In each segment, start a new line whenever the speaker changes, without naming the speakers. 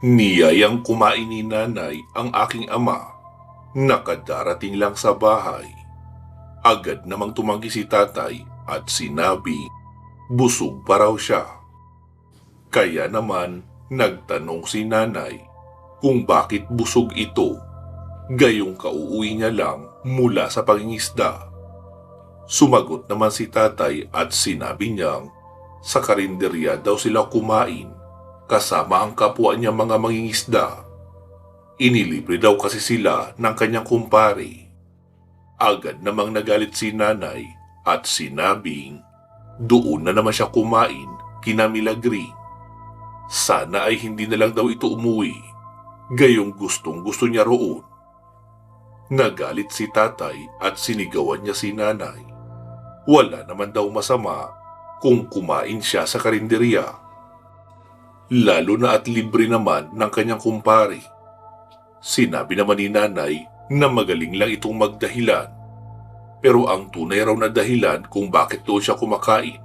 Niyayang kumain ni nanay ang aking ama. Nakadarating lang sa bahay. Agad namang tumanggi si tatay at sinabi, busog pa raw siya. Kaya naman nagtanong si nanay kung bakit busog ito. Gayong kauuwi niya lang mula sa pangingisda. Sumagot naman si tatay at sinabi niyang sa karinderya daw sila kumain kasama ang kapwa niya mga mangingisda. Inilibre daw kasi sila ng kanyang kumpare. Agad namang nagalit si nanay at sinabing doon na naman siya kumain kina Milagri. Sana ay hindi na lang daw ito umuwi. Gayong gustong gusto niya roon. Nagalit si tatay at sinigawan niya si nanay. Wala naman daw masama kung kumain siya sa karinderya. Lalo na at libre naman ng kanyang kumpare. Sinabi naman ni nanay na magaling lang itong magdahilan. Pero ang tunay raw na dahilan kung bakit doon siya kumakain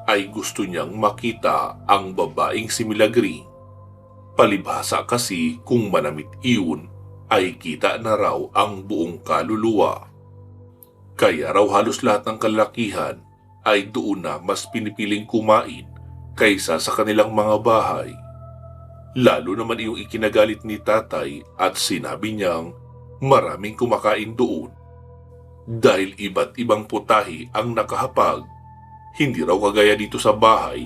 ay gusto niyang makita ang babaeng si Milagri. Palibhasa kasi kung manamit iyon ay kita na raw ang buong kaluluwa. Kaya raw halos lahat ng kalalakihan ay doon na mas pinipiling kumain kaysa sa kanilang mga bahay. Lalo naman iyong ikinagalit ni tatay at sinabi niyang maraming kumakain doon. Dahil iba't ibang putahe ang nakahapag, hindi raw kagaya dito sa bahay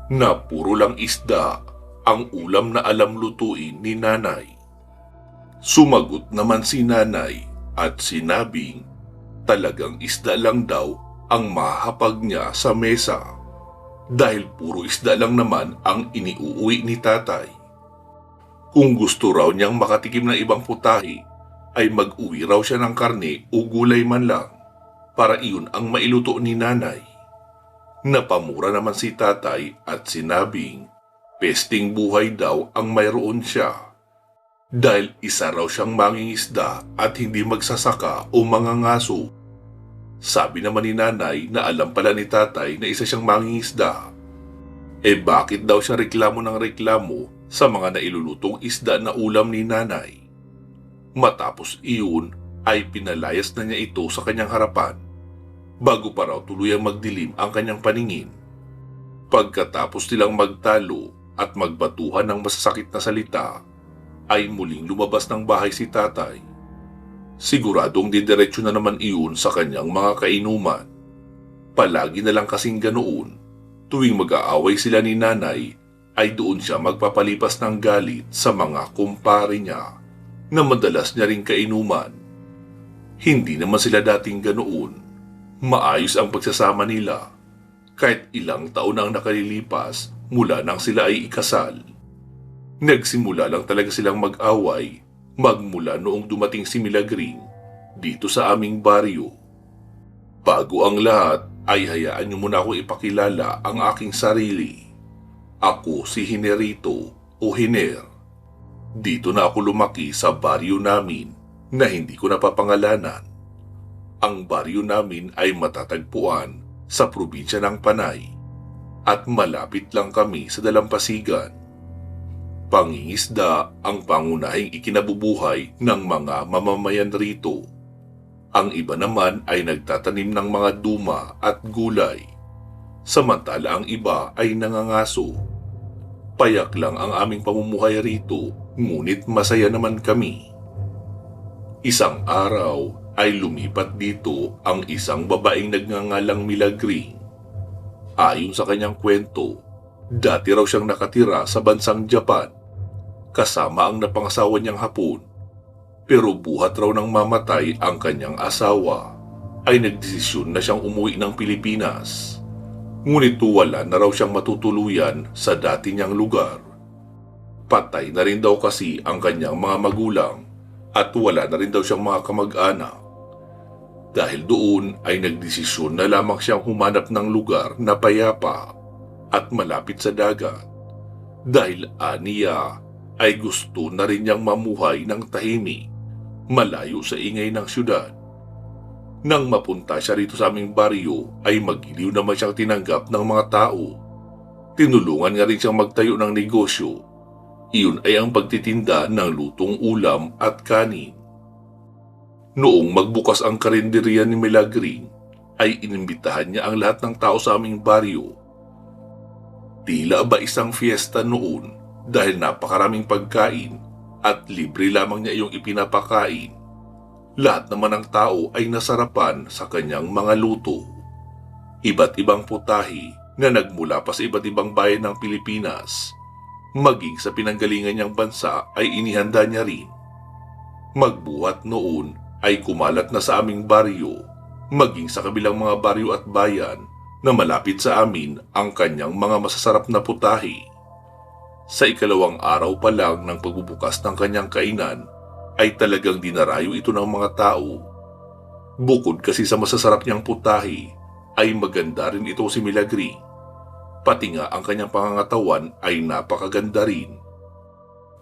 na puro lang isda ang ulam na alam lutuin ni nanay. Sumagot naman si nanay at sinabing talagang isda lang daw ang mahapag niya sa mesa. Dahil puro isda lang naman ang iniuuwi ni tatay. Kung gusto raw niyang makatikim ng ibang putahe, ay mag-uwi raw siya ng karne o gulay man lang para iyon ang mailuto ni nanay. Napamura naman si tatay at sinabing pesting buhay daw ang mayroon siya. Dahil isa raw siyang mangingisda at hindi magsasaka o mangangaso. Sabi naman ni nanay na alam pala ni tatay na isa siyang mangingisda. Bakit daw siya reklamo ng reklamo sa mga nailulutong isda na ulam ni nanay? Matapos iyon ay pinalayas na niya ito sa kanyang harapan bago pa raw tuluyang magdilim ang kanyang paningin. Pagkatapos nilang magtalo at magbatuhan ng masasakit na salita ay muling lumabas ng bahay si tatay. Siguradong didiretso na naman iyon sa kanyang mga kainuman. Palagi na lang kasing ganoon. Tuwing mag-aaway sila ni nanay, ay doon siya magpapalipas ng galit sa mga kumpare niya na madalas niya ring kainuman. Hindi naman sila dating ganoon. Maayos ang pagsasama nila kahit ilang taon ang nakalilipas mula nang sila ay ikasal. Nagsimula lang talaga silang mag-away magmula noong dumating si Milagring dito sa aming baryo. Bago ang lahat ay hayaan niyo muna akong ipakilala ang aking sarili. Ako si Hinerito o Hiner. Dito na ako lumaki sa baryo namin na hindi ko napapangalanan. Ang baryo namin ay matatagpuan sa probinsya ng Panay at malapit lang kami sa dalampasigan. Pangingisda ang pangunahing ikinabubuhay ng mga mamamayan rito. Ang iba naman ay nagtatanim ng mga duma at gulay, samantala ang iba ay nangangaso. Payak lang ang aming pamumuhay rito, ngunit masaya naman kami. Isang araw ay lumipat dito ang isang babaeng nagngangalang Milagring. Ayon sa kanyang kwento, dati raw siyang nakatira sa bansang Japan kasama ang napangasawa niyang Hapon. Pero buhat raw ng mamatay ang kanyang asawa, ay nagdesisyon na siyang umuwi ng Pilipinas. Ngunit wala na raw siyang matutuluyan sa dati niyang lugar. Patay na rin daw kasi ang kanyang mga magulang at wala na rin daw siyang mga kamag-anak. Dahil doon ay nagdesisyon na lamang siyang humanap ng lugar na payapa at malapit sa dagat. Dahil aniya ay gusto na rin niyang mamuhay ng tahimik, malayo sa ingay ng syudad. Nang mapunta siya rito sa aming baryo ay magiliw naman siyang tinanggap ng mga tao. Tinulungan nga rin siyang magtayo ng negosyo. Iyon ay ang pagtitinda ng lutong ulam at kanin. Noong magbukas ang karinderya ni Milagring, ay inimbitahan niya ang lahat ng tao sa aming baryo. Tila ba isang fiesta noon dahil napakaraming pagkain at libre lamang niya iyong ipinapakain. Lahat naman ng tao ay nasarapan sa kanyang mga luto. Iba't ibang putahe na nagmula pa sa iba't ibang bayan ng Pilipinas, maging sa pinanggalingan niyang bansa ay inihanda niya rin. Magbuhat noon ay kumalat na sa aming baryo, maging sa kabilang mga baryo at bayan na malapit sa amin ang kanyang mga masasarap na putahe. Sa ikalawang araw pa lang ng pagbubukas ng kanyang kainan, ay talagang dinarayo ito ng mga tao. Bukod kasi sa masasarap niyang putahe, ay maganda rin ito si Milagring. Pati nga ang kanyang pangangatawan ay napakaganda rin.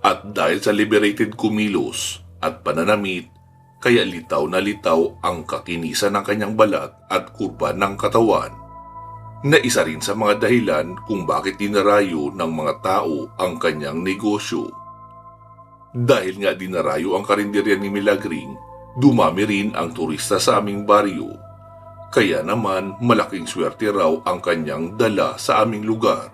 At dahil sa liberated kumilos at pananamit, kaya litaw na litaw ang kakinisan ng kanyang balat at kurba ng katawan, na isa rin sa mga dahilan kung bakit dinarayo ng mga tao ang kanyang negosyo. Dahil nga dinarayo ang karinderya ni Milagring, dumami rin ang turista sa aming baryo. Kaya naman malaking swerte raw ang kanyang dala sa aming lugar.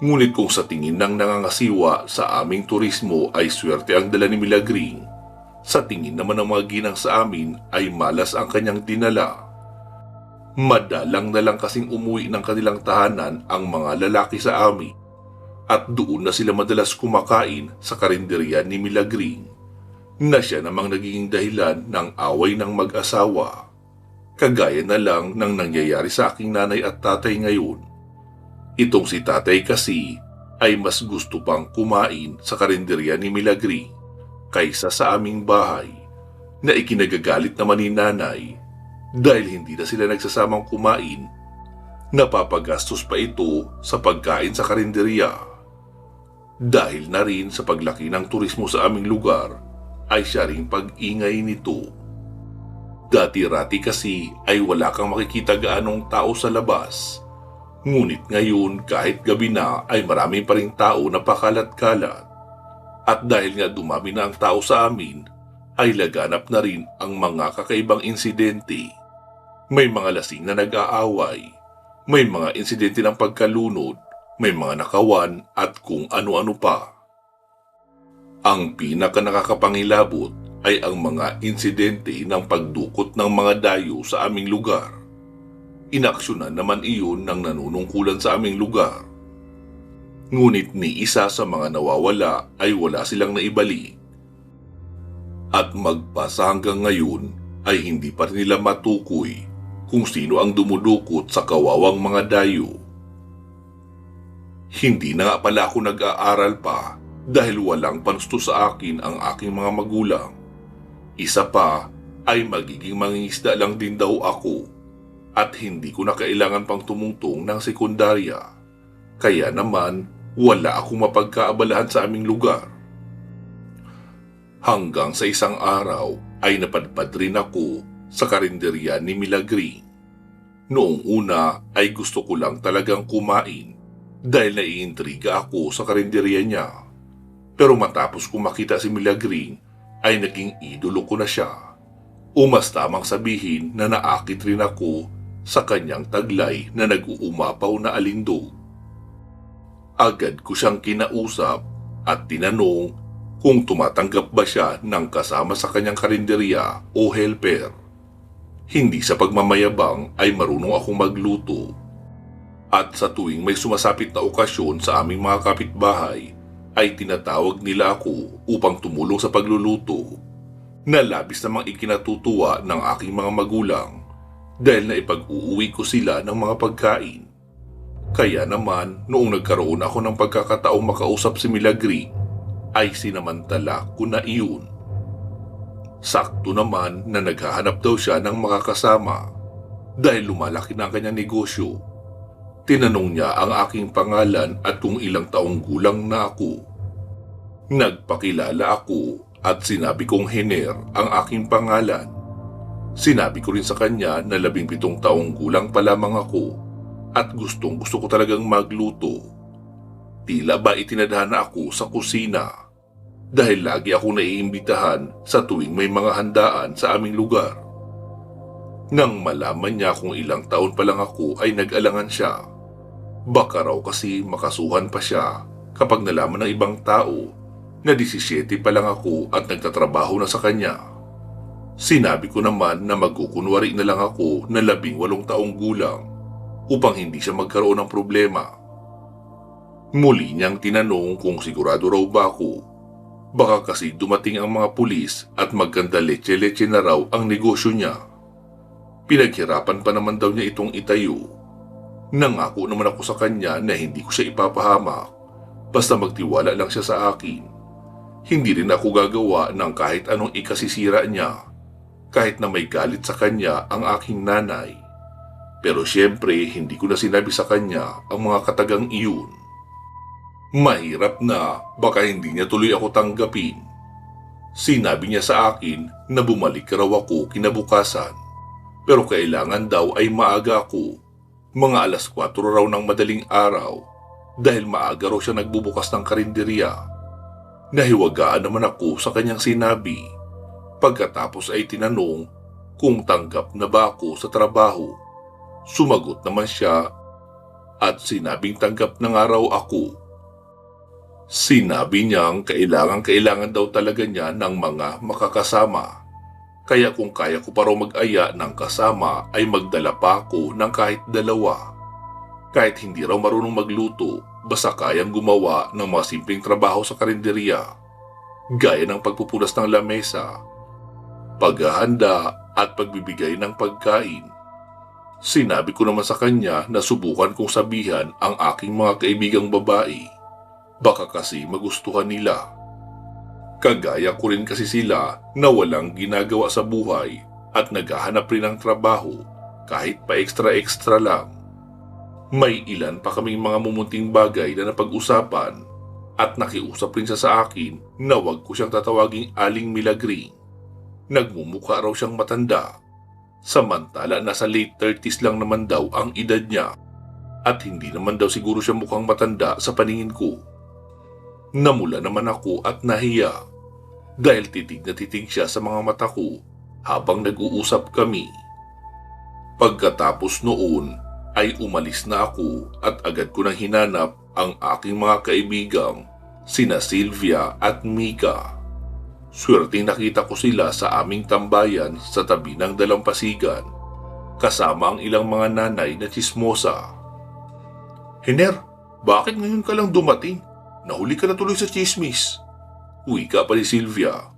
Ngunit kung sa tingin ng nangangasiwa sa aming turismo ay swerte ang dala ni Milagring, sa tingin naman ng mga ginang sa amin ay malas ang kanyang dinala. Madalang na lang kasing umuwi ng kanilang tahanan ang mga lalaki sa amin, at doon na sila madalas kumakain sa karinderya ni Milagring, na siya namang nagiging dahilan ng away ng mag-asawa. Kagaya na lang ng nangyayari sa aking nanay at tatay ngayon. Itong si tatay kasi ay mas gusto pang kumain sa karinderya ni Milagring kaysa sa aming bahay, na ikinagagalit naman ni nanay dahil hindi na sila nagsasamang kumain. Napapagastos pa ito sa pagkain sa karinderya. Dahil na rin sa paglaki ng turismo sa aming lugar, ay siya ring pag-ingay nito. Dati-rati kasi ay wala kang makikita gaanong tao sa labas. Ngunit ngayon kahit gabi na ay marami pa ring tao na pakalat-kalat. At dahil nga dumami na ang tao sa amin, ay laganap na rin ang mga kakaibang insidente. May mga lasing na nag-aaway, may mga insidente ng pagkalunod, may mga nakawan at kung ano-ano pa. Ang pinaka nakakapangilabot ay ang mga insidente ng pagdukot ng mga dayo sa aming lugar. Inaksyonan naman iyon ng nanunungkulan sa aming lugar. Ngunit ni isa sa mga nawawala ay wala silang naibalik. At magpasa hanggang ngayon ay hindi pa rin nila matukoy kung sino ang dumudukot sa kawawang mga dayo. Hindi na nga pala ako nag-aaral pa dahil walang pansto sa akin ang aking mga magulang. Isa pa ay magiging mangingisda lang din daw ako at hindi ko na kailangan pang tumungtong ng sekundarya. Kaya naman wala akong mapagkaabalahan sa aming lugar. Hanggang sa isang araw ay napadpad rin ako sa karinderya ni Milagring. Noong una ay gusto ko lang talagang kumain dahil naiintriga ako sa karinderya niya. Pero matapos ko makita si Milagring ay naging idolo ko na siya. Mas tamang sabihin na naakit rin ako sa kanyang taglay na nag-uumapaw na alindog. Agad ko siyang kinausap at tinanong kung tumatanggap ba siya ng kasama sa kanyang karinderya o helper. Hindi sa pagmamayabang ay marunong akong magluto. At sa tuwing may sumasapit na okasyon sa aming mga kapitbahay, ay tinatawag nila ako upang tumulong sa pagluluto, na labis namang ikinatutuwa ng aking mga magulang dahil naipag-uuwi ko sila ng mga pagkain. Kaya naman noong nagkaroon ako ng pagkakataong makausap si Milagring, ay sinamantala ko na iyon. Sakto naman na naghahanap daw siya ng makakasama dahil lumalaki na ang kanyang negosyo. Tinanong niya ang aking pangalan at kung ilang taong gulang na ako. Nagpakilala ako at sinabi kong Hener ang aking pangalan. Sinabi ko rin sa kanya na 17 taong gulang pa lamang ako at gustong gusto ko talagang magluto. Tila ba itinadhana ako sa kusina dahil lagi akong naiimbitahan sa tuwing may mga handaan sa aming lugar. Nang malaman niya kung ilang taon pa lang ako ay nag-alangan siya. Baka raw kasi makasuhan pa siya kapag nalaman ng ibang tao na 17 pa lang ako at nagtatrabaho na sa kanya. Sinabi ko naman na magkukunwari na lang ako na 18 taong gulang upang hindi siya magkaroon ng problema. Muli niyang tinanong kung sigurado raw ba ako. Baka kasi dumating ang mga pulis at magkanda leche-leche na raw ang negosyo niya. Pinaghirapan pa naman daw niya itong itayo. Nangako naman ako sa kanya na hindi ko siya ipapahamak basta magtiwala lang siya sa akin. Hindi rin ako gagawa ng kahit anong ikasisira niya kahit na may galit sa kanya ang aking nanay. Pero syempre hindi ko na sinabi sa kanya ang mga katagang iyon. Mahirap na baka hindi niya tuloy ako tanggapin. Sinabi niya sa akin na bumalik raw ako kinabukasan. Pero kailangan daw ay maaga ako. Mga alas 4 raw ng madaling araw dahil maaga raw siya nagbubukas ng karinderya. Nahiwagaan naman ako sa kanyang sinabi. Pagkatapos ay tinanong kung tanggap na ba ako sa trabaho. Sumagot naman siya at sinabing tanggap na nga raw ako. Sinabi niyang kailangan daw talaga niya ng mga makakasama. Kaya kung kaya ko pa raw mag-aya ng kasama ay magdala pa ako ng kahit 2. Kahit hindi raw marunong magluto, basta kayang gumawa ng mga simpleng trabaho sa karinderya. Gaya ng pagpupunas ng lamesa, paghahanda at pagbibigay ng pagkain. Sinabi ko naman sa kanya na subukan kong sabihan ang aking mga kaibigang babae. Baka kasi magustuhan nila. Kagaya ko rin kasi sila na walang ginagawa sa buhay at naghahanap rin ng trabaho kahit pa extra-extra lang. May ilan pa kaming mga mumunting bagay na napag-usapan at nakiusap rin siya sa akin na wag ko siyang tatawaging Aling Milagring. Nagmumukha raw siyang matanda. Samantala nasa late 30s lang naman daw ang edad niya at hindi naman daw siguro siya mukhang matanda sa paningin ko. Namula naman ako at nahiya dahil titig na titig siya sa mga mata ko habang nag-uusap kami. Pagkatapos noon ay umalis na ako at agad ko nang hinanap ang aking mga kaibigang sina Sylvia at Mika. Swerteng nakita ko sila sa aming tambayan sa tabi ng dalampasigan kasama ang ilang mga nanay na tsismosa. "Hiner, bakit ngayon ka lang dumating? Nahuli ka na tuloy sa chismis." Wika pa ni Sylvia.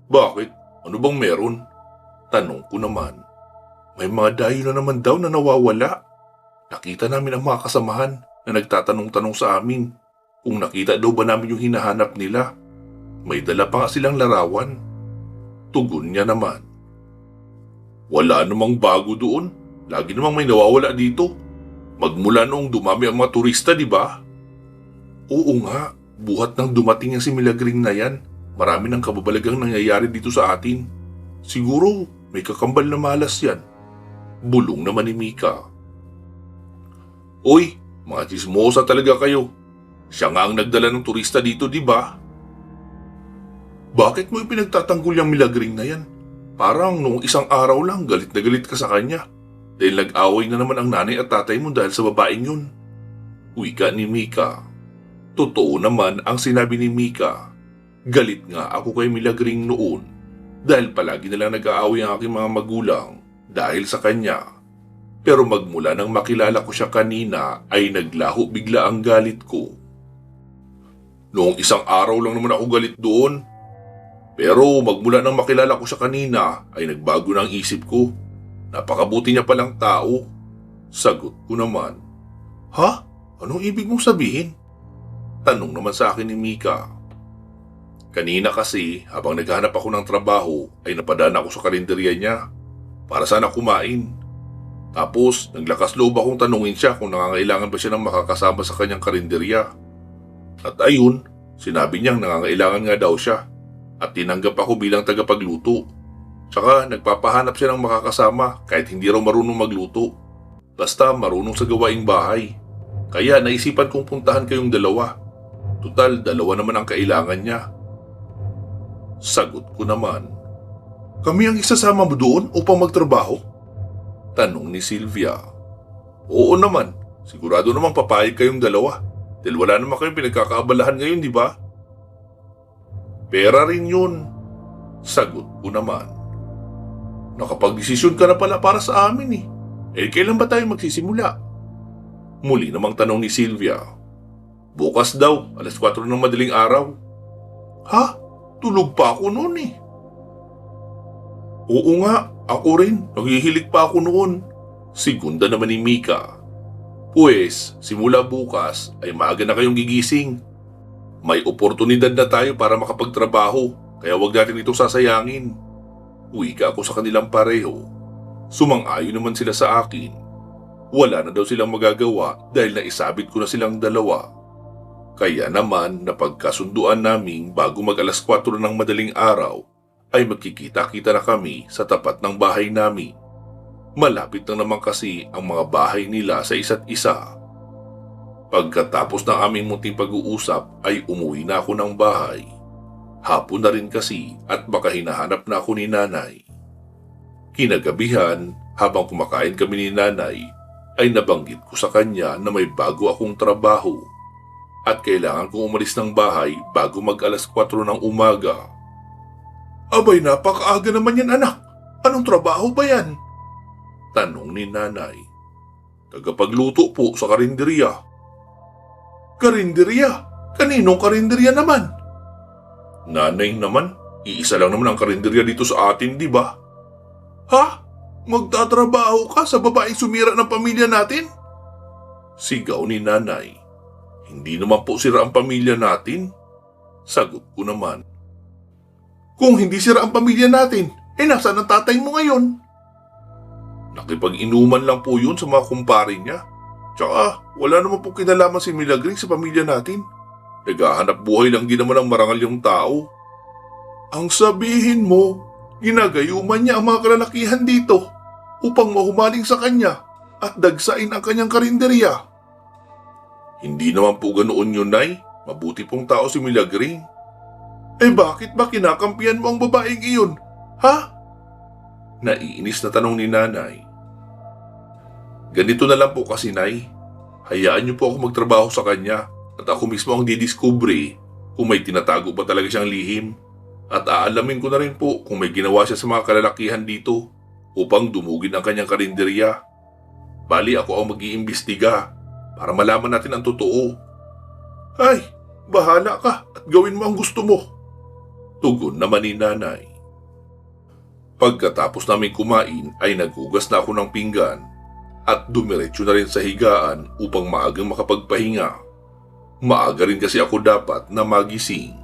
"Bakit? Ano bang meron?" Tanong ko naman. "May mga dayo na naman daw na nawawala. Nakita namin ang mga kasamahan na nagtatanong-tanong sa amin kung nakita daw ba namin yung hinahanap nila. May dala pa nga silang larawan." Tugon niya naman. "Wala namang bago doon. Lagi namang may nawawala dito. Magmula noong dumami ang mga turista, di ba?" "Oo nga, buhat nang dumating ang si Milagring na yan. Marami ng kababalagang nangyayari dito sa atin. Siguro may kakambal na malas yan." Bulong naman ni Mika. "Uy, mga tsismosa talaga kayo. Siya nga ang nagdala ng turista dito, di ba?" "Bakit mo ipinagtatanggol yung Milagring na yan? Parang noong isang araw lang galit na galit ka sa kanya. Dahil nag-away na naman ang nanay at tatay mo dahil sa babaeng yun." Wika ni Mika. Totoo naman ang sinabi ni Mika. Galit nga ako kay Milagring noon dahil palagi na lang nag-aaway ang aking mga magulang dahil sa kanya. Pero magmula nang makilala ko siya kanina ay naglaho bigla ang galit ko. Noong isang araw lang naman ako galit doon. Pero magmula nang makilala ko siya kanina ay nagbago na ang isip ko. Napakabuti niya palang tao. Sagot ko naman. "Ha? Anong ibig mong sabihin?" Tanong naman sa akin ni Mika. "Kanina kasi habang naghahanap ako ng trabaho ay napadaan ako sa karinderya niya para sana kumain. Tapos naglakas loob akong tanungin siya kung nangangailangan ba siya ng makakasama sa kanyang karinderya. At ayun, sinabi niyang nangangailangan nga daw siya at tinanggap ako bilang tagapagluto. Tsaka nagpapahanap siya ng makakasama kahit hindi raw marunong magluto. Basta marunong sa gawaing bahay. Kaya naisipan kong puntahan kayong dalawa Tutal, dalawa naman ang kailangan niya. Sagot ko naman, kami ang isasama mo doon upang magtrabaho? Tanong ni Sylvia. Oo naman, sigurado namang papayag kayong dalawa. Dahil wala naman kayong pinagkakaabalahan ngayon, di ba? Pera rin yun. Sagot ko naman. Nakapag-desisyon ka na pala para sa amin eh. Kailan ba tayo magsisimula? Muli namang tanong ni Sylvia. Bukas daw, 4:00 ng madaling araw. Ha? Tulog pa ako noon eh. Oo nga, ako rin. Naghihilig pa ako noon. Segunda naman ni Mika. Pues, simula bukas ay maaga na kayong gigising. May oportunidad na tayo para makapagtrabaho, kaya wag natin itong sasayangin. Wika ako sa kanilang pareho. Sumang-ayon naman sila sa akin. Wala na daw silang magagawa dahil naisabit ko na silang dalawa. Kaya naman napagkasunduan naming bago mag 4:00 ng madaling araw ay magkikita-kita na kami sa tapat ng bahay namin. Malapit lang naman kasi ang mga bahay nila sa isa't isa. Pagkatapos ng aming munting pag-uusap ay umuwi na ako ng bahay. Hapon na rin kasi at baka hinahanap na ako ni nanay. Kinagabihan, habang kumakain kami ni nanay, ay nabanggit ko sa kanya na may bago akong trabaho at kailangan kong umalis ng bahay bago mag 4:00 ng umaga. Abay, napakaaga naman yan anak. Anong trabaho ba yan? Tanong ni nanay. Tagapagluto po sa karinderya. Karinderya? Kaninong karinderya naman? Nanay naman, iisa lang naman ang karinderya dito sa atin, di ba? Ha? Magtatrabaho ka sa babaeng sumira ng pamilya natin? Sigaw ni nanay. Hindi naman po sira ang pamilya natin. Sagot ko naman. Kung hindi sira ang pamilya natin, nasaan ang tatay mo ngayon? Nakipag-inuman lang po yun sa mga kumpare niya. Tsaka wala naman po kinalaman si Milagring sa pamilya natin. Naghahanap buhay lang din naman ang marangal yung tao. Ang sabihin mo, ginagayuman niya ang mga kalalakihan dito upang mahumaling sa kanya at dagsain ang kanyang karinderya. Hindi naman po ganoon yun, Nay. Mabuti pong tao si Milagring. Bakit ba kinakampihan mo ang babaeng iyon? Ha? Naiinis na tanong ni nanay. Ganito na lang po kasi, Nay. Hayaan niyo po ako magtrabaho sa kanya at ako mismo ang didiskubre kung may tinatago ba talaga siyang lihim. At aalamin ko na rin po kung may ginawa siya sa mga kalalakihan dito upang dumugin ang kanyang karinderya. Bali ako ang mag-iimbestiga para malaman natin ang totoo. Ay, bahala ka at gawin mo ang gusto mo. Tugon naman ni nanay. Pagkatapos namin kumain ay naghugas na ako ng pinggan at dumiretso na rin sa higaan upang maagang makapagpahinga. Maaga rin kasi ako dapat na magising.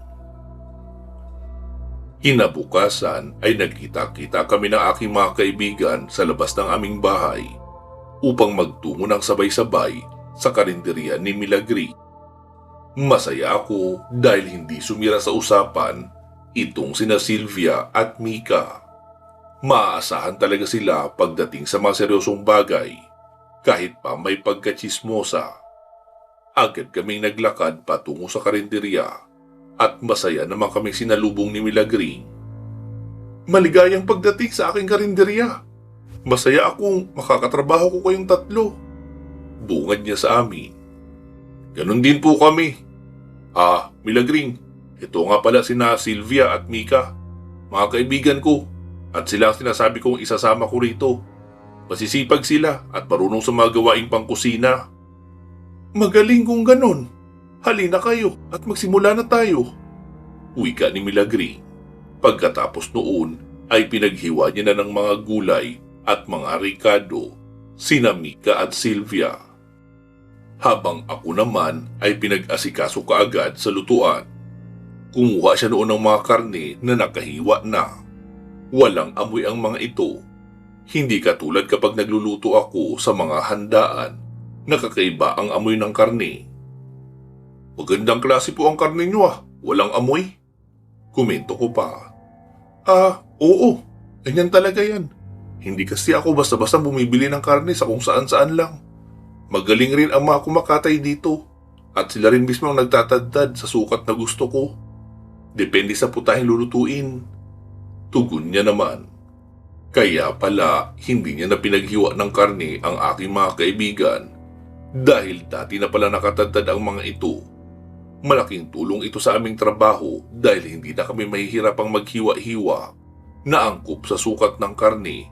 Kinabukasan ay nagkita-kita kami ng aking mga kaibigan sa labas ng aming bahay upang magtungo ng sabay-sabay sa karinderya ni Milagri. Masaya ako dahil hindi sumira sa usapan itong sina Sylvia at Mika. Maaasahan talaga sila pagdating sa mga seryosong bagay kahit pa may pagkatsismosa. Agad kaming naglakad patungo sa karinderya at masaya naman kaming sinalubong ni Milagri. Maligayang pagdating sa aking karinderya. Masaya akong makakatrabaho ko kayong tatlo. Bungad niya sa amin. Ganon din po kami. Milagring, ito nga pala sina Sylvia at Mika, mga kaibigan ko, at sila ang sinasabi kong isasama ko rito. Masisipag sila at marunong sa mga gawaing pangkusina. Magaling kung ganon. Halina kayo at magsimula na tayo. Wika ni Milagri. Pagkatapos noon ay pinaghiwa niya na ng mga gulay at mga ricado, sina Mika at Sylvia. Habang ako naman ay pinag-asikaso kaagad sa lutuan. Kumuha siya noon ng mga karne na nakahiwa na. Walang amoy ang mga ito. Hindi katulad kapag nagluluto ako sa mga handaan, nakakaiba ang amoy ng karne. Magandang klase po ang karne niyo walang amoy. Komento ko pa. Oo, ganyan talaga yan. Hindi kasi ako basta-basta bumibili ng karne sa kung saan-saan lang. Magaling rin ang mga kumakatay dito At sila rin mismo ang nagtatadtad sa sukat na gusto ko. Depende sa putahing lulutuin. Tugon niya naman. Kaya pala hindi niya na pinaghiwa ng karne ang aking mga kaibigan dahil dati na pala nakatadtad ang mga ito. Malaking tulong ito sa aming trabaho dahil hindi na kami mahihirapang maghiwa-hiwa na angkop sa sukat ng karne.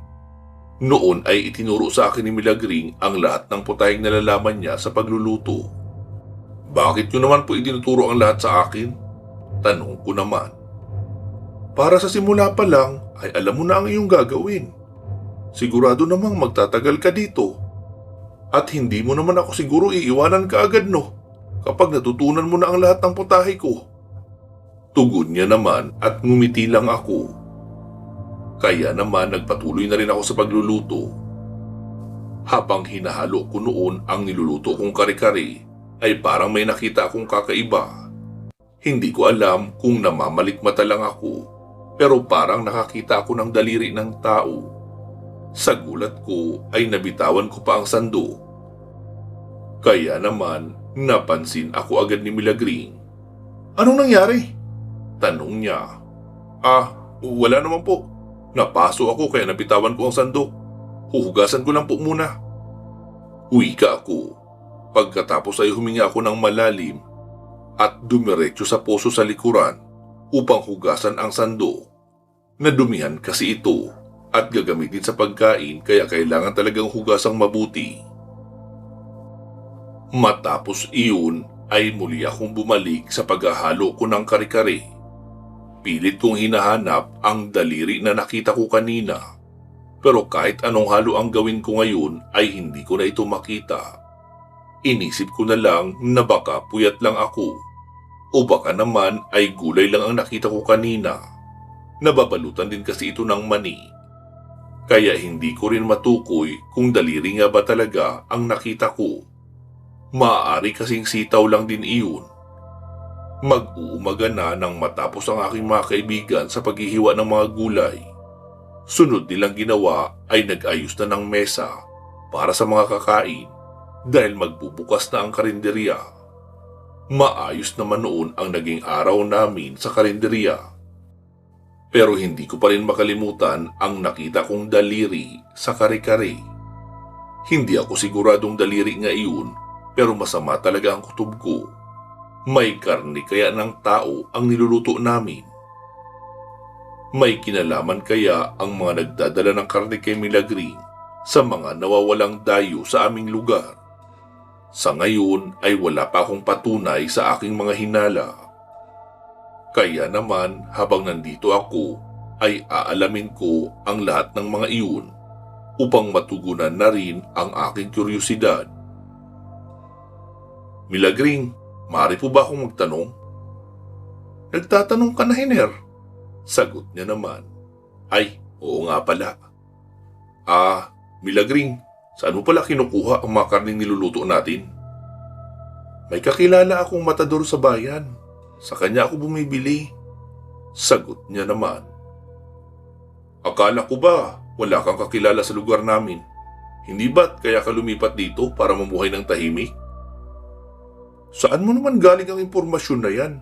Noon ay itinuro sa akin ni Milagring ang lahat ng putahing nalalaman niya sa pagluluto. Bakit niyo naman po itinuturo ang lahat sa akin? Tanong ko naman. Para sa simula pa lang ay alam mo na ang iyong gagawin. Sigurado namang magtatagal ka dito. At hindi mo naman ako siguro iiwanan ka agad no, kapag natutunan mo na ang lahat ng putahe ko. Tugon niya naman at ngumiti lang ako. Kaya naman nagpatuloy na rin ako sa pagluluto. Habang hinahalo ko noon ang niluluto kong kare-kare, ay parang may nakita akong kakaiba. Hindi ko alam kung namamalikmata lang ako, pero parang nakakita ako ng daliri ng tao. Sa gulat ko ay nabitawan ko pa ang sando. Kaya naman napansin ako agad ni Milagring. Anong nangyari? Tanong niya. Wala naman po. Napaso ako kaya nabitawan ko ang sandok. Huhugasan ko lang po muna. Wika ako. Pagkatapos ay huminga ako ng malalim at dumiretso sa poso sa likuran upang hugasan ang sandok. Nadumihan kasi ito at gagamitin sa pagkain kaya kailangan talagang hugasang mabuti. Matapos iyon ay muli akong bumalik sa paghahalo ko ng kare-kare. Pilit kong hinahanap ang daliri na nakita ko kanina. Pero kahit anong halo ang gawin ko ngayon ay hindi ko na ito makita. Inisip ko na lang na baka puyat lang ako. O baka naman ay gulay lang ang nakita ko kanina. Nababalutan din kasi ito ng mani. Kaya hindi ko rin matukoy kung daliri nga ba talaga ang nakita ko. Maaari kasing sitaw lang din iyon. Mag-uumaga na nang matapos ang aking mga kaibigan sa paghihiwa ng mga gulay. Sunod nilang ginawa ay nag-ayos na ng mesa para sa mga kakain dahil magbubukas na ang karinderya. Maayos naman noon ang naging araw namin sa karinderya. Pero hindi ko pa rin makalimutan ang nakita kong daliri sa kare-kare. Hindi ako siguradong daliri nga iyon pero masama talaga ang kutob ko. May karne kaya ng tao ang niluluto namin. May kinalaman kaya ang mga nagdadala ng karne kay Milagring sa mga nawawalang dayo sa aming lugar. Sa ngayon ay wala pa akong patunay sa aking mga hinala. Kaya naman habang nandito ako ay aalamin ko ang lahat ng mga iyon upang matugunan na rin ang aking kuryosidad. Milagring, maaari po ba akong magtanong? Nagtatanong ka na, Hiner? Sagot niya naman. Ay, oo nga pala. Milagring, saan mo pala kinukuha ang mga karning niluluto natin? May kakilala akong matador sa bayan. Sa kanya ako bumibili. Sagot niya naman. Akala ko ba wala kang kakilala sa lugar namin? Hindi ba't kaya ka lumipat dito para mamuhay ng tahimik? Saan mo naman galing ang impormasyon na yan?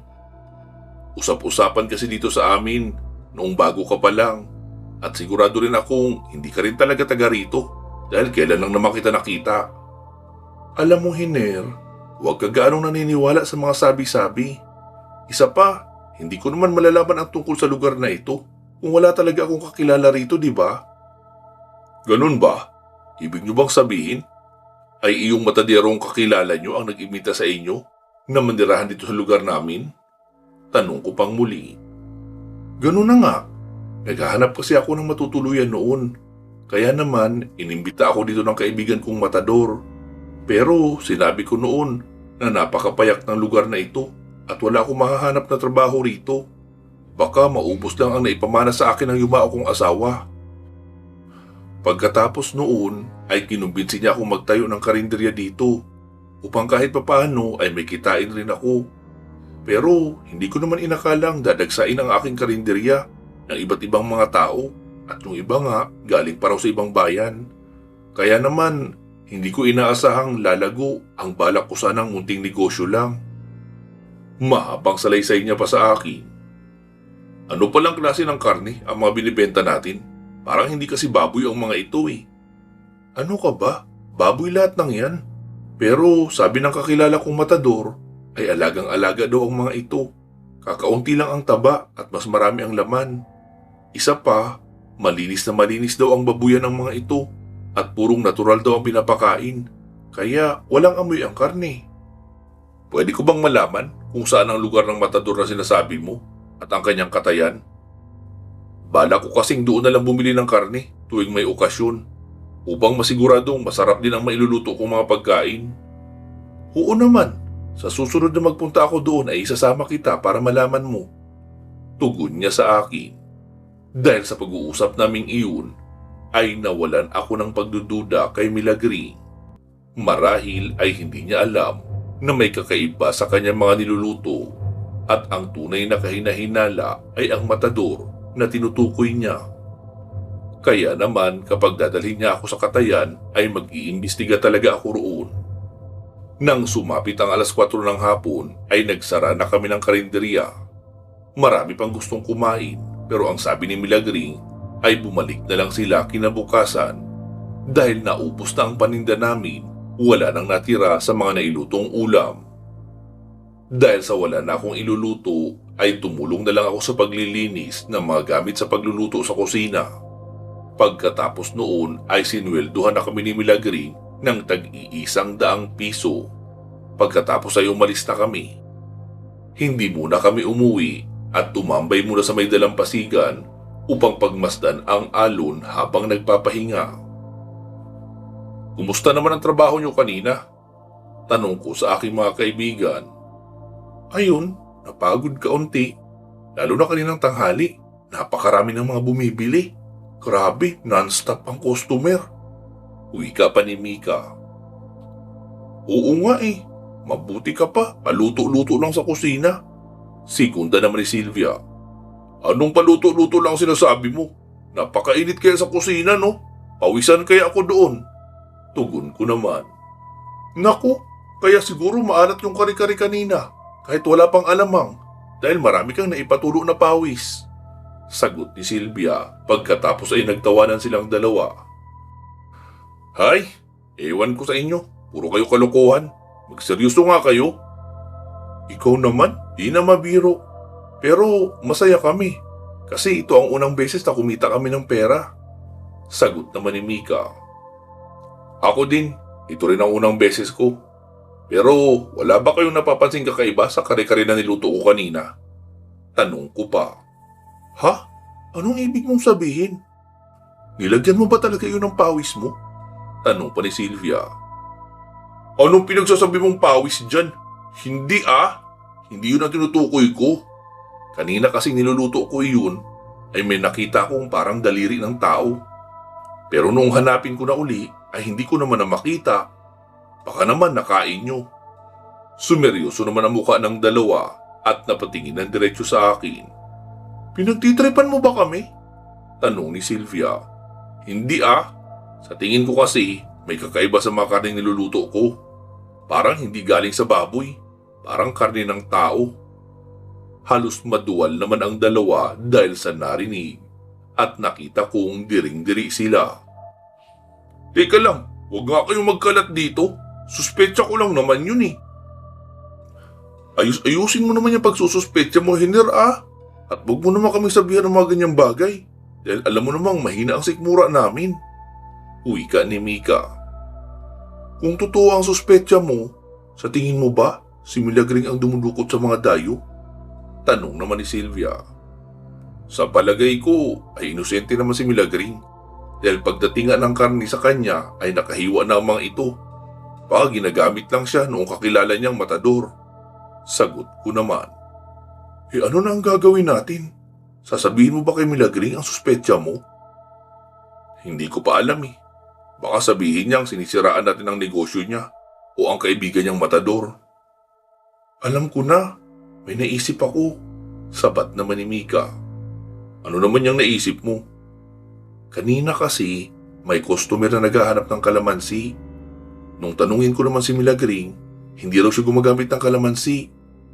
Usap-usapan kasi dito sa amin noong bago ka pa lang at sigurado rin akong hindi ka rin talaga taga rito dahil kailan lang naman kita nakita. Alam mo, Hiner, huwag ka gaanong naniniwala sa mga sabi-sabi. Isa pa, hindi ko naman malalaman ang tungkol sa lugar na ito kung wala talaga akong kakilala rito, di ba? Ganun ba? Ibig nyo bang sabihin ay iyong mataderong kakilala nyo ang nag-imita sa inyo na mandirahan dito sa lugar namin? Tanong ko pang muli. Ganun na nga. Naghahanap kasi ako ng matutuluyan noon. Kaya naman, inimbita ako dito ng kaibigan kong matador. Pero sinabi ko noon na napakapayak ng lugar na ito at wala akong mahahanap na trabaho rito. Baka maubos lang ang naipamana sa akin ng yumao kong asawa. Pagkatapos noon ay kinumbinsi niya akong magtayo ng karinderya dito upang kahit papaano ay may kitain rin ako. Pero hindi ko naman inakalang dadagsain ang aking karinderya ng iba't ibang mga tao at yung iba nga galing pa raw sa ibang bayan. Kaya naman Hindi ko inaasahang lalago ang balak ko sanang munting negosyo lang. Mahabang salaysay niya pa sa akin. Ano palang klase ng karne ang mga binibenta natin? Parang hindi kasi baboy ang mga ito eh. Ano ka ba? Baboy lahat ng yan. Pero sabi ng kakilala kong matador ay alagang-alaga daw ang mga ito. Kakaunti lang ang taba at mas marami ang laman. Isa pa, malinis na malinis daw ang babuyan ng mga ito at purong natural daw ang pinapakain. Kaya walang amoy ang karne. Pwede ko bang malaman kung saan ang lugar ng matador na sinasabi mo at ang kanyang katayan? Bala ko kasing doon na lang bumili ng karne tuwing may okasyon upang masiguradong masarap din ang mailuluto kong mga pagkain. Oo naman, sa susunod na magpunta ako doon ay isasama kita para malaman mo. Tugon niya sa akin. Dahil sa pag-uusap naming iyon, ay nawalan ako ng pagdududa kay Milagring. Marahil ay hindi niya alam na may kakaiba sa kanyang mga niluluto at ang tunay na kahinahinala ay ang matador na tinutukoy niya. Kaya naman kapag dadalhin niya ako sa katayan ay mag-iimbestiga talaga ako roon. Nang sumapit ang alas 4 ng hapon ay nagsara na kami ng karinderya. Marami pang gustong kumain pero ang sabi ni Milagring ay bumalik na lang sila kinabukasan dahil naubos na ang paninda namin, wala nang natira sa mga nailutong ulam. Dahil sa wala na akong iluluto ay tumulong na lang ako sa paglilinis ng mga gamit sa pagluluto sa kusina. Pagkatapos noon ay sinwelduhan na kami ni Milagring ng tag-100 piso. Pagkatapos ay umalis na kami. Hindi muna kami umuwi at tumambay muna sa may dalampasigan upang pagmasdan ang alon habang nagpapahinga. Kumusta naman ang trabaho niyo kanina? Tanong ko sa aking mga kaibigan. Ayun, napagod kaunti. Lalo na kaninang tanghali, napakarami ng mga bumibili. Grabe, non-stop ang customer. Wika pa ni Mika. Oo nga eh, mabuti ka pa, paluto-luto lang sa kusina. Segunda naman ni Sylvia. Anong paluto-luto lang sinasabi mo? Napakainit kaya sa kusina no? Pawisan kaya ako doon. Tugon ko naman. Naku, kaya siguro maalat yung kari-kari kanina kahit wala pang alamang dahil marami kang naipatulo na pawis. Sagot ni Sylvia pagkatapos ay nagtawanan silang dalawa. Hay, ewan ko sa inyo. Puro kayo kalokohan. Magseryoso nga kayo. Ikaw naman, di na mabiro. Pero masaya kami kasi ito ang unang beses na kumita kami ng pera. Sagot naman ni Mika. Ako din, ito rin ang unang beses ko. Pero wala ba kayong napapansin kakaiba sa kare-kare na niluto ko kanina? Tanong ko pa. Ha? Anong ibig mong sabihin? Nilagyan mo ba talaga yun ng pawis mo? Tanong pa ni Sylvia. Anong pinagsasabi mong pawis dyan? Hindi Hindi yun ang tinutukoy ko. Kanina kasing niluluto ko yun ay may nakita akong parang daliri ng tao. Pero nung hanapin ko na uli ay hindi ko naman na makita. Baka naman nakain nyo. Sumeryoso naman ang mukha ng dalawa at napatingin ng diretso sa akin. Pinagtitripan mo ba kami? Tanong ni Sylvia. Hindi Sa tingin ko kasi may kakaiba sa mga karneng niluluto ko. Parang hindi galing sa baboy. Parang karne ng tao. Halos maduwal naman ang dalawa dahil sa narinig at nakita kong diring-diri sila. Teka lang, huwag nga kayong magkalat dito. Suspetsa ko lang naman yun eh. Ayusin mo naman yung pagsususpetsa mo, Hiner At huwag mo naman kami sabihan ng mga ganyang bagay. Dahil alam mo namang mahina ang sikmura namin. Wika ni Mika. Kung totoo ang suspetsa mo, sa tingin mo ba si Milagring ang dumudukot sa mga dayo? Tanong naman ni Sylvia. Sa palagay ko ay inosente naman si Milagring dahil pagdating ng karni sa kanya ay nakahiwa na ang mga ito. Baka ginagamit lang siya noong kakilala niyang matador. Sagot ko naman. Ano na ang gagawin natin? Sasabihin mo ba kay Milagring ang suspetsa mo? Hindi ko pa alam eh. Baka sabihin niyang sinisiraan natin ang negosyo niya o ang kaibigan niyang matador. Alam ko na. May naisip ako. Sabat naman ni Mika. Ano naman yung naisip mo? Kanina kasi may customer na naghahanap ng kalamansi. Nung tanungin ko naman si Milagring, hindi raw siya gumagamit ng kalamansi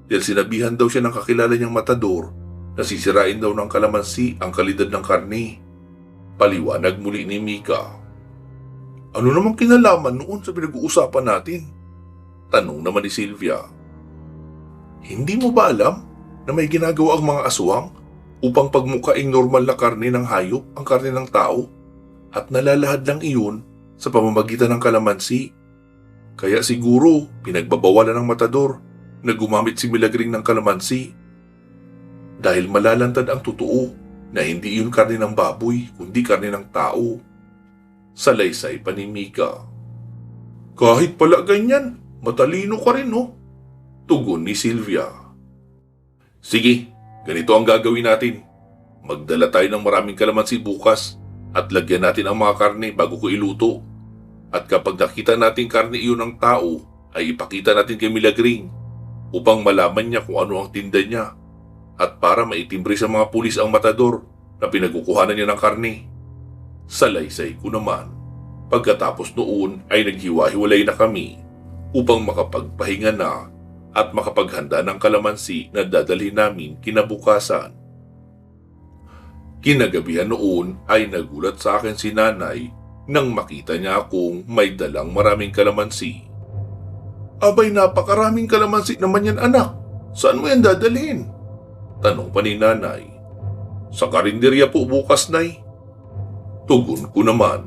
dahil sinabihan daw siya ng kakilala niyang matador na sisirain daw ng kalamansi ang kalidad ng karne. Paliwanag muli ni Mika. Ano namang kinalaman noon sa pinag-uusapan natin? Tanong naman ni Sylvia. Hindi mo ba alam na may ginagawa ang mga aswang upang pagmukaing normal na karne ng hayop ang karne ng tao at nalalahad lang iyon sa pamamagitan ng kalamansi? Kaya siguro pinagbabawalan ng matador na gumamit si Milagring ng kalamansi. Dahil malalantad ang totoo na hindi iyon karne ng baboy kundi karne ng tao. Salaysay pa ni Mika. Kahit pala ganyan, matalino ka rin no? Tugon ni Sylvia. Sige, ganito ang gagawin natin. Magdala tayo ng maraming kalamansi bukas at lagyan natin ang mga karne bago ko iluto. At kapag nakita natin karne iyon ng tao, ay ipakita natin kay Milagring upang malaman niya kung ano ang tinda niya at para maitimbre sa mga pulis ang matador na pinagkukuhanan niya ng karne. Salaysay ko naman. Pagkatapos noon ay naghiwa-hiwalay na kami upang makapagpahinga na at makapaghanda ng kalamansi na dadalhin namin kinabukasan. Kinagabihan noon ay nagulat sa akin si nanay nang makita niya akong may dalang maraming kalamansi. Abay, napakaraming kalamansi naman yan anak. Saan mo yan dadalhin? Tanong pa ni nanay. Sa karinderya po bukas, nay. Tugon ko naman.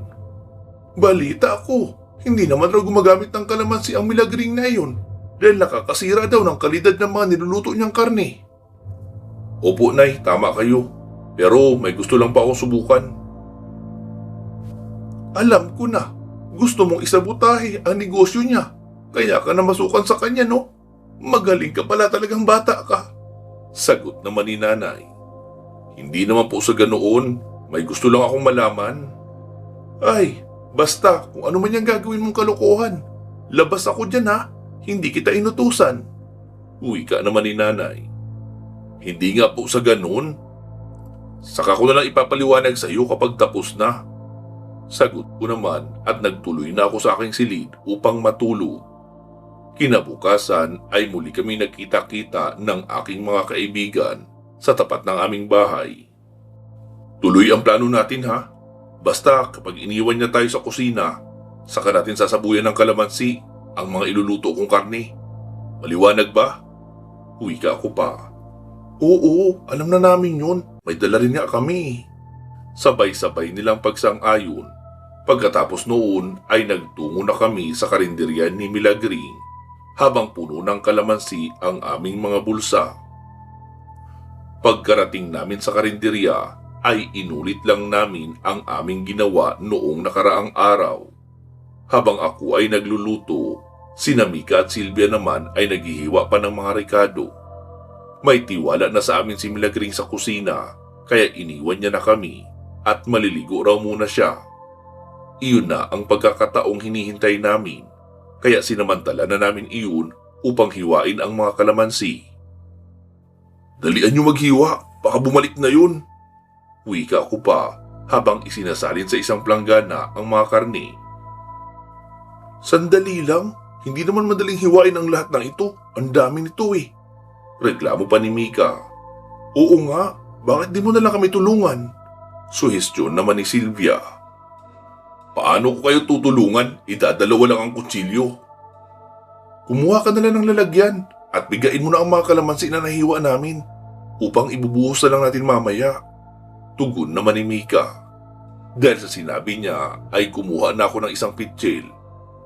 Balita ako, hindi naman raw gumagamit ng kalamansi ang Milagring na iyon dahil nakakasira daw ng kalidad ng mga niluluto niyang karne. Opo, nay, tama kayo. Pero may gusto lang pa akong subukan. Alam ko na, gusto mong isabotahe ang negosyo niya. Kaya ka na masukan sa kanya, no? Magaling ka pala, talagang bata ka. Sagot naman ni nanay. Hindi naman po sa ganoon, may gusto lang akong malaman. Ay, basta kung ano man yung gagawin mong kalokohan. Labas ako dyan ha, hindi kita inutusan. Uwi ka naman ni nanay. Hindi nga po sa ganoon. Saka ko na lang ipapaliwanag sa iyo kapag tapos na. Sagot ko naman at nagtuloy na ako sa aking silid upang matulog. Kinabukasan ay muli kami nagkita-kita ng aking mga kaibigan sa tapat ng aming bahay. Tuloy ang plano natin ha. Basta kapag iniwan niya tayo sa kusina, saka natin sasabuyan ng kalamansi ang mga iluluto kong karne. Maliwanag ba? Uwi ka ako pa. Oo, alam na namin yun. May dala rin nga kami. Sabay-sabay nilang pagsang-ayon. Pagkatapos noon ay nagtungo na kami sa karinderya ni Milagring habang puno ng kalamansi ang aming mga bulsa. Pagkarating namin sa karinderya ay inulit lang namin ang aming ginawa noong nakaraang araw. Habang ako ay nagluluto, sina Mika at Sylvia naman ay naghihiwa pa ng mga rekado. May tiwala na sa amin si Milagring sa kusina kaya iniwan niya na kami at maliligo raw muna siya. Iyon na ang pagkakataong hinihintay namin, kaya sinamantala na namin iyon upang hiwain ang mga kalamansi. Dalian niyo maghiwa, baka bumalik na yun. Wika ko pa habang isinasalin sa isang planggana ang mga karne. Sandali lang, hindi naman madaling hiwain ang lahat ng ito. Ang dami nito eh. Reklamo pa ni Mika. Oo nga, bakit di mo na lang kami tulungan? Suhestyon naman ni Sylvia. Paano ko kayo tutulungan? Idadalawa lang ang kutsilyo. Kumuha ka na lang ng lalagyan at bigain mo na ang mga kalamansi na nahiwa namin upang ibubuhos na lang natin mamaya. Tugon naman ni Mika. Dahil sa sinabi niya ay kumuha na ako ng isang pitsil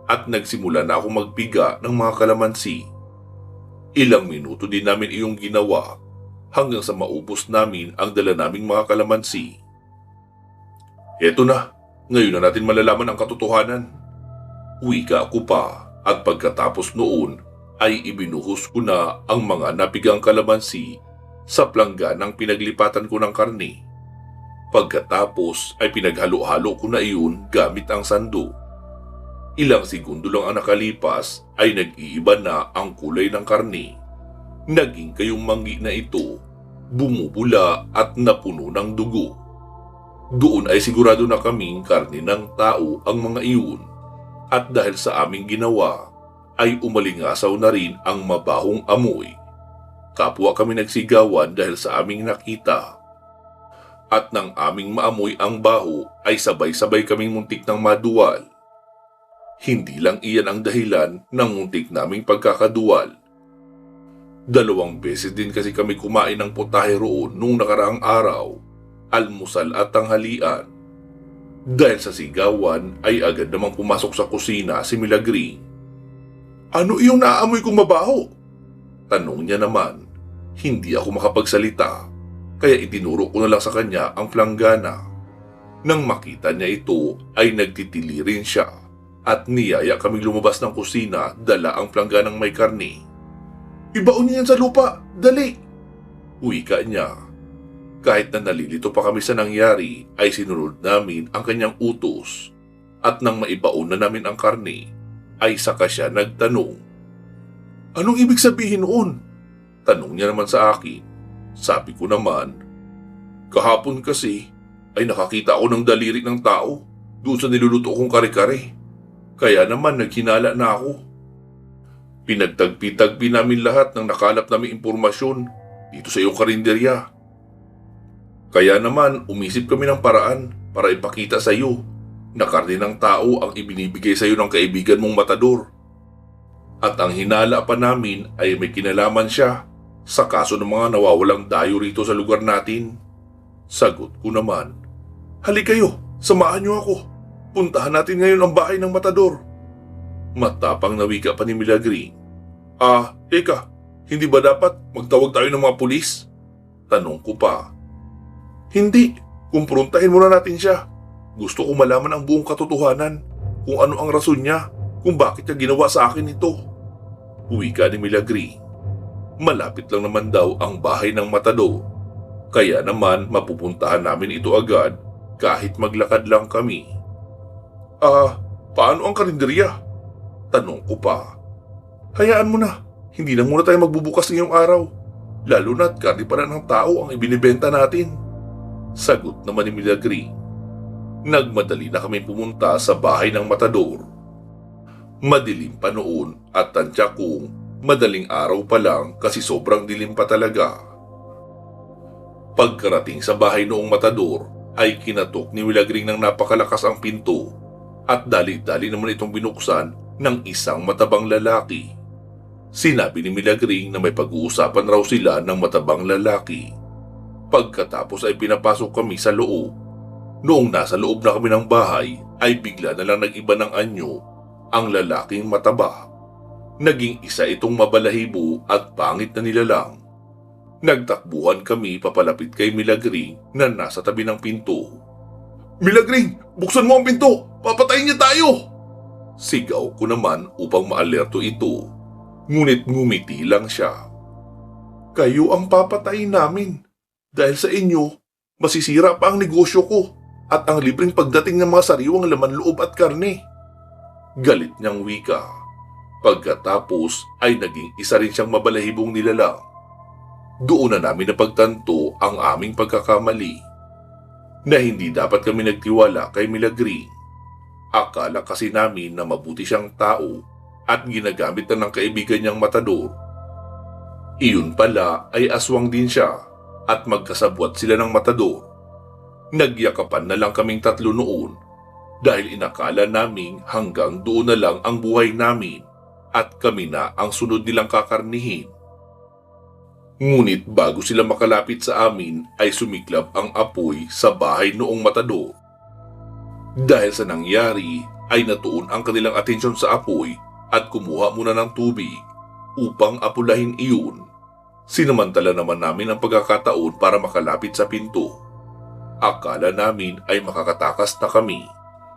at nagsimula na ako magpiga ng mga kalamansi. Ilang minuto din namin iyong ginawa hanggang sa maubos namin ang dala naming mga kalamansi. Eto na. Ngayon na natin malalaman ang katotohanan. Wika ako pa at pagkatapos noon ay ibinuhos ko na ang mga napigang kalamansi sa plangganang pinaglipatan ko ng karne. Pagkatapos ay pinaghalo-halo ko na iyon gamit ang sando. Ilang segundo lang ang nakalipas ay nag-iiba na ang kulay ng karne. Naging kayong manggi na ito, bumubula at napuno ng dugo. Doon ay sigurado na kaming karne ng tao ang mga iyon. At dahil sa aming ginawa, ay umalingasaw na rin ang mabahong amoy. Kapwa kami nagsigawan dahil sa aming nakita. At nang aming maamoy ang baho ay sabay-sabay kaming muntik ng maduwal. Hindi lang iyan ang dahilan ng muntik naming pagkakaduwal. 2 beses din kasi kami kumain ng putahe roon nung nakaraang araw, almusal at tanghalian. Dahil sa sigawan ay agad namang pumasok sa kusina si Milagring. "Ano iyong naaamoy kong mabaho?" Tanong niya naman. Hindi ako makapagsalita, kaya itinuro ko na lang sa kanya ang planggana. Nang makita niya ito ay nagtitili rin siya at niyaya kaming lumabas ng kusina dala ang plangganang may karne. "Ibaon niyo yan sa lupa, dali!" Wika niya. Kahit na nalilito pa kami sa nangyari ay sinunod namin ang kanyang utos at nang maibaon na namin ang karne ay saka siya nagtanong. "Anong ibig sabihin noon?" Tanong niya naman sa akin. Sabi ko naman, "Kahapon kasi ay nakakita ako ng daliri ng tao doon sa niluluto kong kare-kare. Kaya naman naghinala na ako." Pinagtagpi-tagpi namin lahat ng nakalap naming impormasyon dito sa iyong karinderya. Kaya naman umisip kami ng paraan para ipakita sa iyo na karne ng tao ang ibinibigay sa iyo ng kaibigan mong matador. At ang hinala pa namin ay may kinalaman siya sa kaso ng mga nawawalang dayo rito sa lugar natin. Sagot ko naman, "Halika kayo, samahan niyo ako. Puntahan natin ngayon ang bahay ng matador." Matapang na wika pa ni Milagring. Teka, hindi ba dapat magtawag tayo ng mga pulis?" Tanong ko pa. "Hindi, kumprontahin muna natin siya. Gusto ko malaman ang buong katotohanan, kung ano ang rason niya, kung bakit niya ginawa sa akin ito." Wika ni Milagring. Malapit lang naman daw ang bahay ng matador, kaya naman mapupuntahan namin ito agad kahit maglakad lang kami. Paano ang karinderya?" Tanong ko pa. "Hayaan mo na, hindi na muna tayo magbubukas ngayong araw, lalo na't karne pa na ng tao ang ibinibenta natin." Sagot naman ni Milagring. Nagmadali na kami pumunta sa bahay ng matador. Madilim pa noon at tansya kong madaling araw pa lang kasi sobrang dilim pa talaga. Pagkarating sa bahay noong matador ay kinatok ni Milagring ng napakalakas ang pinto at dali-dali naman itong binuksan ng isang matabang lalaki. Sinabi ni Milagring na may pag-uusapan raw sila ng matabang lalaki. Pagkatapos ay pinapasok kami sa loob. Noong nasa loob na kami ng bahay ay bigla na lang nag-iba ng anyo ang lalaking mataba. Naging isa itong mabalahibo at pangit na nilalang. Nagtakbuhan kami papalapit kay Milagring na nasa tabi ng pinto. "Milagring, buksan mo ang pinto! Papatayin niya tayo!" Sigaw ko naman upang maalerto ito. Ngunit ngumiti lang siya. "Kayo ang papatayin namin. Dahil sa inyo, masisira pa ang negosyo ko at ang libreng pagdating ng mga sariwang laman loob at karne." Galit niyang wika. Pagkatapos ay naging isa rin siyang mabalahibong nilalang. Doon na namin napagtanto ang aming pagkakamali, na hindi dapat kami nagtiwala kay Milagring. Akala kasi namin na mabuti siyang tao at ginagamit na ng kaibigan niyang matador. Iyon pala ay aswang din siya at magkasabwat sila ng matador. Nagyakapan na lang kaming tatlo noon dahil inakala naming hanggang doon na lang ang buhay namin at kami na ang sunod nilang kakarnihin. Ngunit bago sila makalapit sa amin ay sumiklab ang apoy sa bahay noong matador. Dahil sa nangyari ay natuon ang kanilang atensyon sa apoy at kumuha muna ng tubig upang apulahin iyon. Sinamantala naman namin ang pagkakataon para makalapit sa pinto. Akala namin ay makakatakas na kami,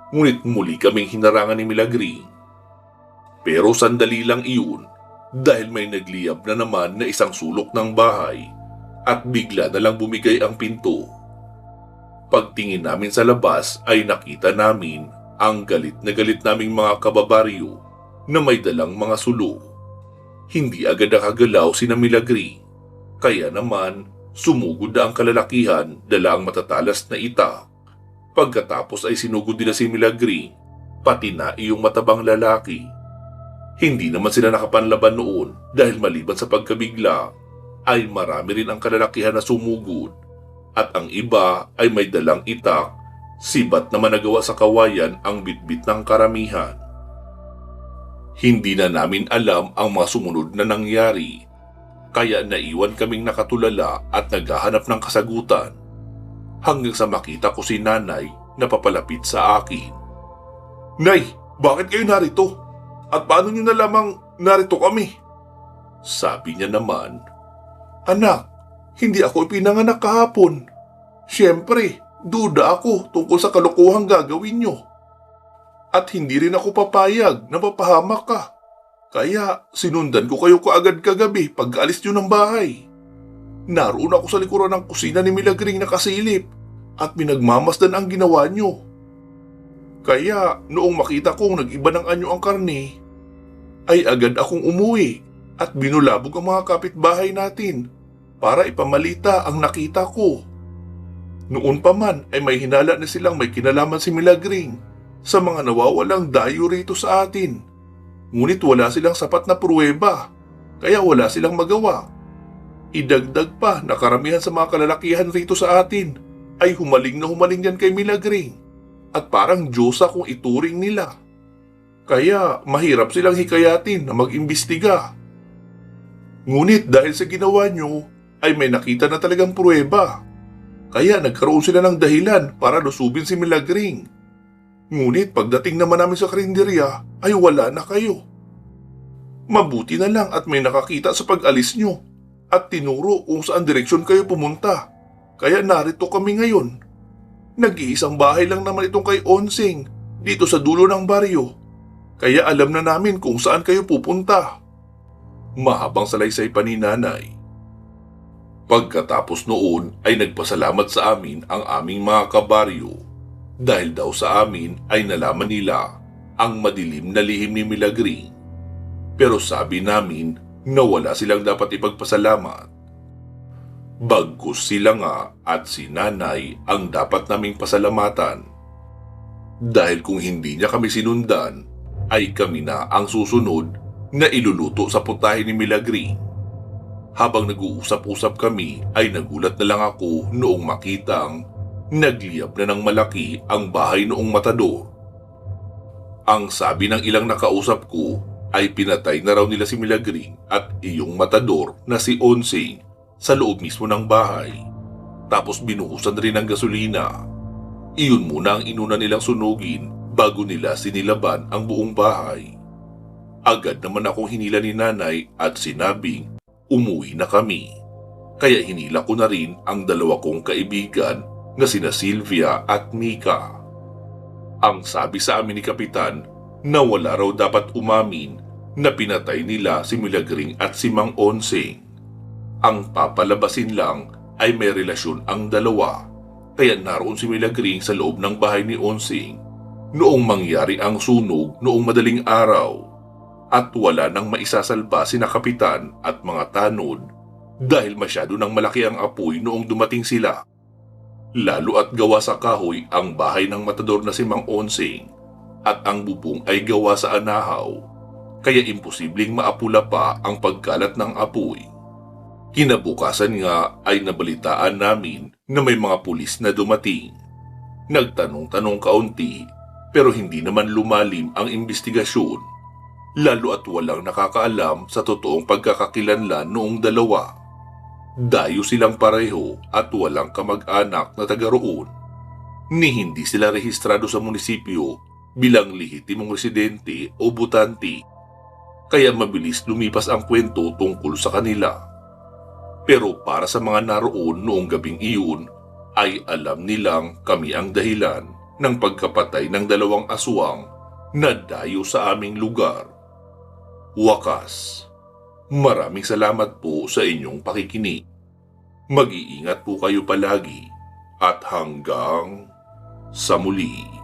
ngunit muli kaming hinarangan ni Milagring. Pero sandali lang iyon dahil may nagliyab na naman na isang sulok ng bahay at bigla na lang bumigay ang pinto. Pagtingin namin sa labas ay nakita namin ang galit naming mga kababaryo na may dalang mga sulo. Hindi agad nakagalaw sina Milagring, kaya naman sumugod na ang kalalakihan dala ang matatalas na itak. Pagkatapos ay sinugod nila si Milagring pati na iyong matabang lalaki. Hindi naman sila nakapanlaban noon dahil maliban sa pagkabigla ay marami rin ang kalalakihan na sumugod at ang iba ay may dalang itak, sibat naman nagawa sa kawayan ang bitbit ng karamihan. Hindi na namin alam ang mga sumunod na nangyari, kaya naiwan kaming nakatulala at naghahanap ng kasagutan hanggang sa makita ko si nanay na papalapit sa akin. "Nay, bakit kayo narito? At paano nyo na lamang narito kami?" Sabi niya naman, "Anak, hindi ako ipinanganak kahapon. Siyempre, duda ako tungkol sa kalokohang gagawin nyo. At hindi rin ako papayag na mapahamak ka. Kaya sinundan ko kayo kaagad kagabi pag alis nyo ng bahay. Naroon ako sa likuran ng kusina ni Milagring nakasilip at pinagmamasdan ang ginawa nyo. Kaya noong makita kong nag-iba ng anyo ang karne, ay agad akong umuwi at binulabog ang mga kapitbahay natin para ipamalita ang nakita ko. Noon pa man ay may hinala na silang may kinalaman si Milagring sa mga nawawalang dayo rito sa atin. Ngunit wala silang sapat na pruweba, kaya wala silang magawa. Idagdag pa na karamihan sa mga kalalakihan rito sa atin ay humaling na humaling yan kay Milagring at parang Diyosa kung ituring nila. Kaya mahirap silang hikayatin na mag-imbestiga. Ngunit dahil sa ginawa nyo ay may nakita na talagang pruweba. Kaya nagkaroon sila ng dahilan para lusubin si Milagring. Ngunit pagdating naman namin sa karinderya ay wala na kayo. Mabuti na lang at may nakakita sa pag-alis nyo at tinuro kung saan direksyon kayo pumunta. Kaya narito kami ngayon. Nag-iisang bahay lang naman itong kay Onsing dito sa dulo ng baryo. Kaya alam na namin kung saan kayo pupunta." Mahabang salaysay pa ni nanay. Pagkatapos noon ay nagpasalamat sa amin ang aming mga kabaryo dahil daw sa amin ay nalaman nila ang madilim na lihim ni Milagring. Pero sabi namin na wala silang dapat ipagpasalamat. Bagkus sila nga at si nanay ang dapat naming pasalamatan. Dahil kung hindi niya kami sinundan, ay kami na ang susunod na iluluto sa putahe ni Milagring. Habang nag-uusap-usap kami ay nagulat na lang ako noong makitang nagliyab na ng malaki ang bahay noong matador. Ang sabi ng ilang nakausap ko ay pinatay na raw nila si Milagring at iyong matador na si Onsing sa loob mismo ng bahay. Tapos binuhusan rin ng gasolina. Iyon muna ang inuna nilang sunugin bago nila sinilaban ang buong bahay. Agad naman akong hinila ni nanay at sinabing umuwi na kami. Kaya hinila ko na rin ang dalawa kong kaibigan na sina Sylvia at Mika. Ang sabi sa amin ni Kapitan na wala raw dapat umamin na pinatay nila si Milagring at si Mang Onsing. Ang papalabasin lang ay may relasyon ang dalawa, kaya naroon si Milagring sa loob ng bahay ni Onsing noong mangyari ang sunog noong madaling araw at wala nang maisasalba sina Kapitan at mga tanod dahil masyado nang malaki ang apoy noong dumating sila. Lalo at gawa sa kahoy ang bahay ng matador na si Mang Onsing at ang bubong ay gawa sa anahaw, kaya imposibleng maapula pa ang pagkalat ng apoy. Kinabukasan nga ay nabalitaan namin na may mga pulis na dumating. Nagtanong-tanong kaunti pero hindi naman lumalim ang investigasyon, lalo at walang nakakaalam sa totoong pagkakakilanlan noong dalawa. Dayo silang pareho at walang kamag-anak na taga roon, ni hindi sila rehistrado sa munisipyo bilang lehitimong residente o butante, kaya mabilis lumipas ang kwento tungkol sa kanila. Pero para sa mga naroon noong gabing iyon, ay alam nilang kami ang dahilan ng pagkapatay ng dalawang aswang na dayo sa aming lugar. Wakas, maraming salamat po sa inyong pakikinig. Mag-iingat po kayo palagi at hanggang sa muli.